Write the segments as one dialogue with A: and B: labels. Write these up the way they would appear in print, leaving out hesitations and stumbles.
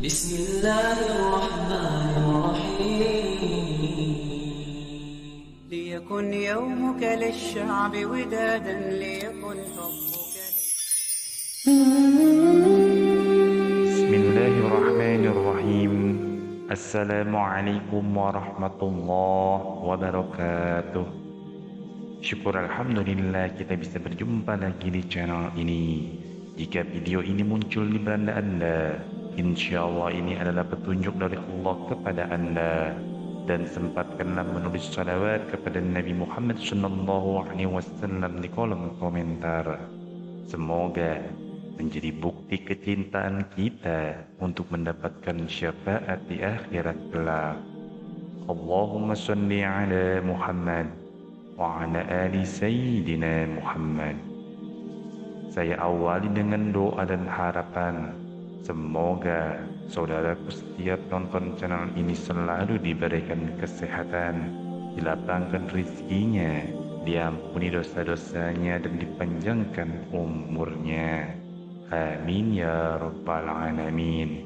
A: بسم الله الرحمن الرحيم
B: ليكن يومك للشعب ودادا ليكن حبك
C: بسم الله الرحمن الرحيم. السلام عليكم warahmatullahi wabarakatuh. Syukur alhamdulillah kita bisa berjumpa lagi di channel ini. Jika video ini muncul di beranda Anda, insya Allah ini adalah petunjuk dari Allah kepada Anda. Dan sempatkanlah menulis salawat kepada Nabi Muhammad SAW di kolom komentar. Semoga menjadi bukti kecintaan kita untuk mendapatkan syafaat di akhirat kelak. Allahumma sholli ala Muhammad wa ala ali Sayyidina Muhammad. Saya awali dengan doa dan harapan, semoga saudaraku setiap nonton channel ini selalu diberikan kesehatan, dilapangkan rezekinya, diampuni dosa-dosanya dan dipanjangkan umurnya. Amin ya rabbal alamin.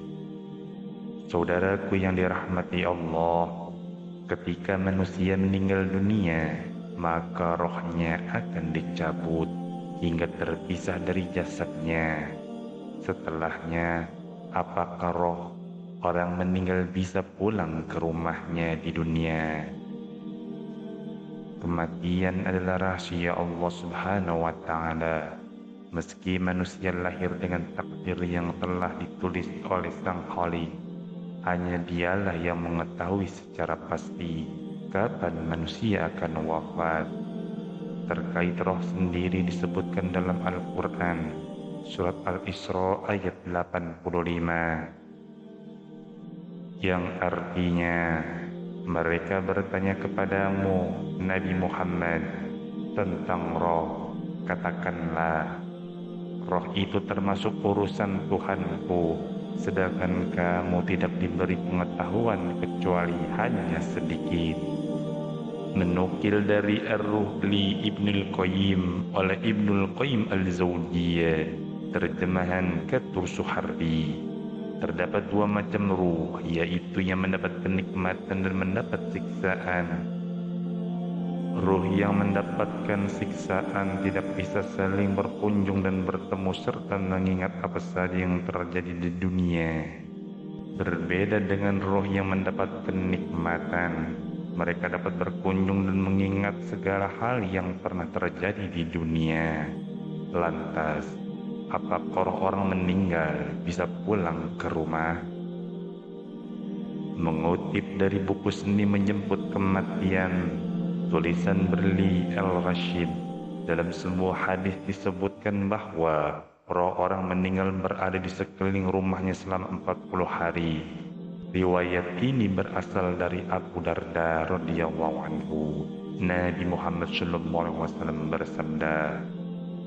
C: Saudaraku yang dirahmati Allah, ketika manusia meninggal dunia, maka rohnya akan dicabut hingga terpisah dari jasadnya. Setelahnya, apakah roh orang meninggal bisa pulang ke rumahnya di dunia? Kematian adalah rahasia Allah Subhanahu wa Ta'ala. Meski manusia lahir dengan takdir yang telah ditulis oleh Sang Khalik, hanya Dialah yang mengetahui secara pasti kapan manusia akan wafat. Terkait roh sendiri disebutkan dalam Al-Quran, surat Al-Isra ayat 85, yang artinya, mereka bertanya kepadamu, Nabi Muhammad, tentang roh. Katakanlah, roh itu termasuk urusan Tuhanku, sedangkan kamu tidak diberi pengetahuan kecuali hanya sedikit. Menukil dari Ar-Ruhli Ibnul Qayyim oleh Ibnul Qayyim Al-Zawjiyah, terjemahan Katur Suhardi, terdapat dua macam ruh, yaitu yang mendapat kenikmatan dan mendapat siksaan. Ruh yang mendapatkan siksaan tidak bisa saling berkunjung dan bertemu serta mengingat apa saja yang terjadi di dunia. Berbeda dengan ruh yang mendapat kenikmatan, mereka dapat berkunjung dan mengingat segala hal yang pernah terjadi di dunia. Lantas, apakah roh orang meninggal bisa pulang ke rumah? Mengutip dari buku Seni Menjemput Kematian, tulisan Berli Al-Rashid, dalam sebuah hadis disebutkan bahwa roh orang meninggal berada di sekeliling rumahnya selama 40 hari. Riwayat ini berasal dari Abu Darda radhiyallahu anhu. Nabi Muhammad SAW bersabda,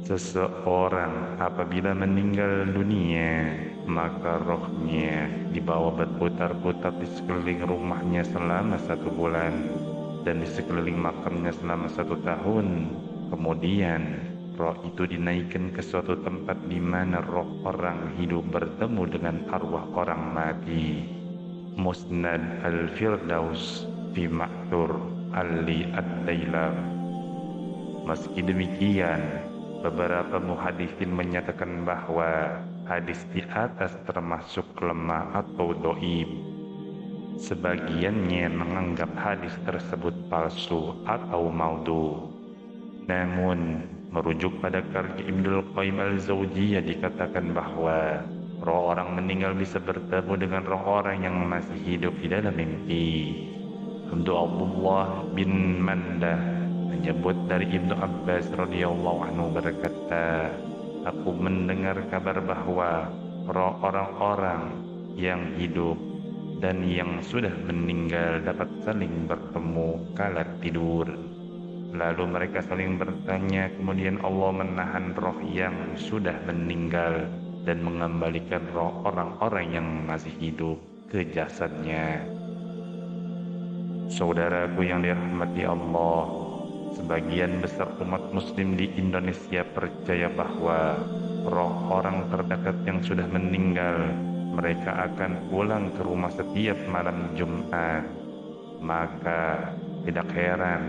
C: seseorang apabila meninggal dunia, maka rohnya dibawa berputar-putar di sekeliling rumahnya selama 1 bulan dan di sekeliling makamnya selama 1 tahun. Kemudian roh itu dinaikkan ke suatu tempat di mana roh orang hidup bertemu dengan arwah orang mati. Musnad Al-Firdaus fi Ma'thur Ali Ad-Dailam. Meski demikian, beberapa muhaditsin menyatakan bahwa hadis di atas termasuk lemah atau dhaif. Sebagiannya menganggap hadis tersebut palsu atau maudhu. Namun, merujuk pada karya Ibnul Qayyim Al-Zawjiyah dikatakan bahwa roh orang meninggal bisa bertemu dengan roh orang yang masih hidup di dalam mimpi. Untuk Abdullah bin Mandah menyebut dari Ibnu Abbas radhiyallahu anhu berkata, aku mendengar kabar bahwa roh orang-orang yang hidup dan yang sudah meninggal dapat saling bertemu kala tidur. Lalu mereka saling bertanya, kemudian Allah menahan roh yang sudah meninggal dan mengembalikan roh orang-orang yang masih hidup ke jasadnya. Saudaraku yang dirahmati Allah, sebagian besar umat muslim di Indonesia percaya bahwa roh orang terdekat yang sudah meninggal mereka akan pulang ke rumah setiap malam Jumat. Maka tidak heran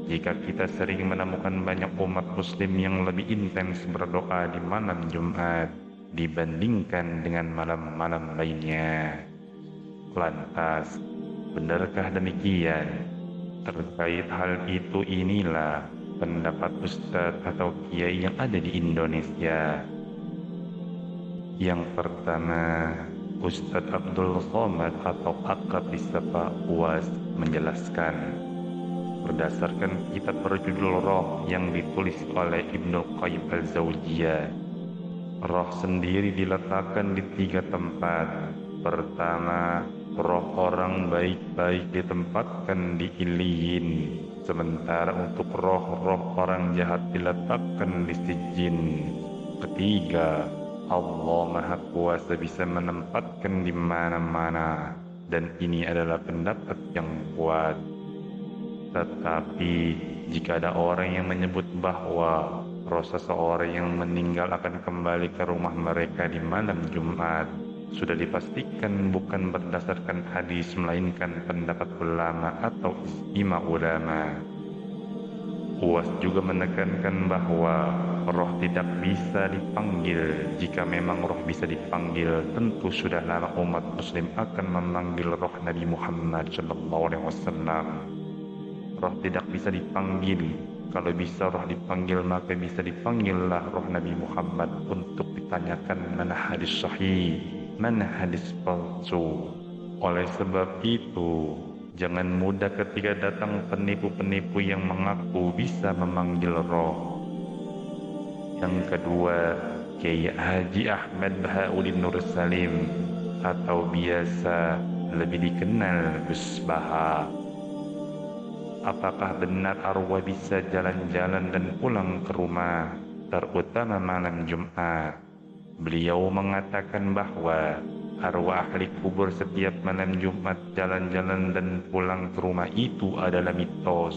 C: jika kita sering menemukan banyak umat muslim yang lebih intens berdoa di malam Jumat dibandingkan dengan malam-malam lainnya. Lantas, benarkah demikian? Terkait hal itu inilah pendapat Ustadz atau Kiai yang ada di Indonesia. Yang pertama, Ustadz Abdul Somad atau akrab disapa Uwas menjelaskan, berdasarkan kitab berjudul Roh yang ditulis oleh Ibnu Qayyim al-Jauziyah, roh sendiri diletakkan di 3 tempat. Pertama, roh orang baik-baik ditempatkan di Iliyin, sementara untuk roh-roh orang jahat diletakkan di Sijjin. Ketiga, Allah Maha Kuasa bisa menempatkan di mana-mana, dan ini adalah pendapat yang kuat. Tetapi jika ada orang yang menyebut bahwa roh seseorang yang meninggal akan kembali ke rumah mereka di malam Jumat, sudah dipastikan bukan berdasarkan hadis melainkan pendapat ulama atau ijma ulama. Uwas juga menekankan bahwa roh tidak bisa dipanggil. Jika memang roh bisa dipanggil, tentu sudah lama umat muslim akan memanggil roh Nabi Muhammad SAW. Roh tidak bisa dipanggil. Kalau bisa roh dipanggil, maka bisa dipanggillah roh Nabi Muhammad untuk ditanyakan mana hadis sahih, mana hadis palsu. Oleh sebab itu, jangan mudah ketika datang penipu-penipu yang mengaku bisa memanggil roh. Yang kedua, Kiai Haji Ahmad Bahauddin Nur Salim atau biasa lebih dikenal Gus Baha. Apakah benar arwah bisa jalan-jalan dan pulang ke rumah, terutama malam Jumat? Beliau mengatakan bahwa arwah ahli kubur setiap malam Jumat jalan-jalan dan pulang ke rumah itu adalah mitos.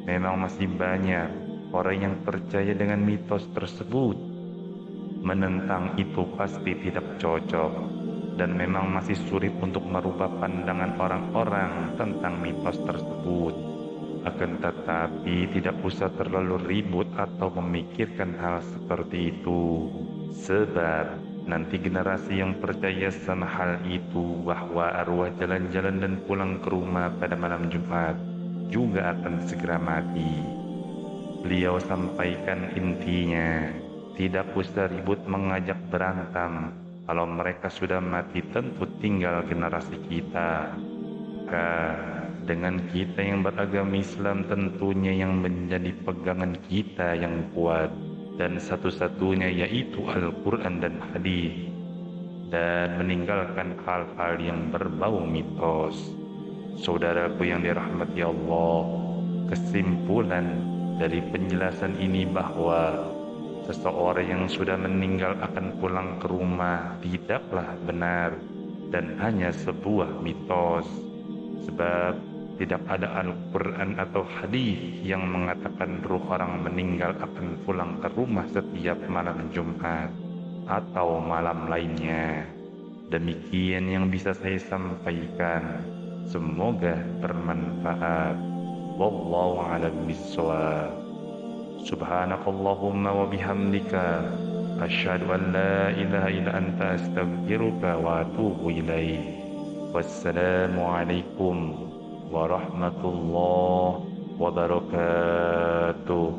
C: Memang masih banyak orang yang percaya dengan mitos tersebut. Menentang itu pasti tidak cocok, dan memang masih sulit untuk merubah pandangan orang-orang tentang mitos tersebut. Akan tetapi tidak usah terlalu ribut atau memikirkan hal seperti itu, sebab nanti generasi yang percaya sama hal itu bahwa arwah jalan-jalan dan pulang ke rumah pada malam Jumat juga akan segera mati. Beliau sampaikan intinya, tidak usah ribut mengajak berantem. Kalau mereka sudah mati tentu tinggal generasi kita. Dengan kita yang beragama Islam tentunya yang menjadi pegangan kita yang kuat dan satu-satunya yaitu Al-Quran dan hadis, dan meninggalkan hal-hal yang berbau mitos. Saudaraku yang dirahmati Allah, kesimpulan dari penjelasan ini bahwa seseorang yang sudah meninggal akan pulang ke rumah tidaklah benar dan hanya sebuah mitos, sebab tidak ada Al-Quran atau hadis yang mengatakan ruh orang meninggal akan pulang ke rumah setiap malam Jumat atau malam lainnya. Demikian yang bisa saya sampaikan. Semoga bermanfaat. Wallahu a'lam bishawab. Subhanakallahumma wa bihamdika asyhadu an la ilaha illa anta astaghfiruka wa atubu ilaik. Wassalamualaikum warahmatullahi wabarakatuh.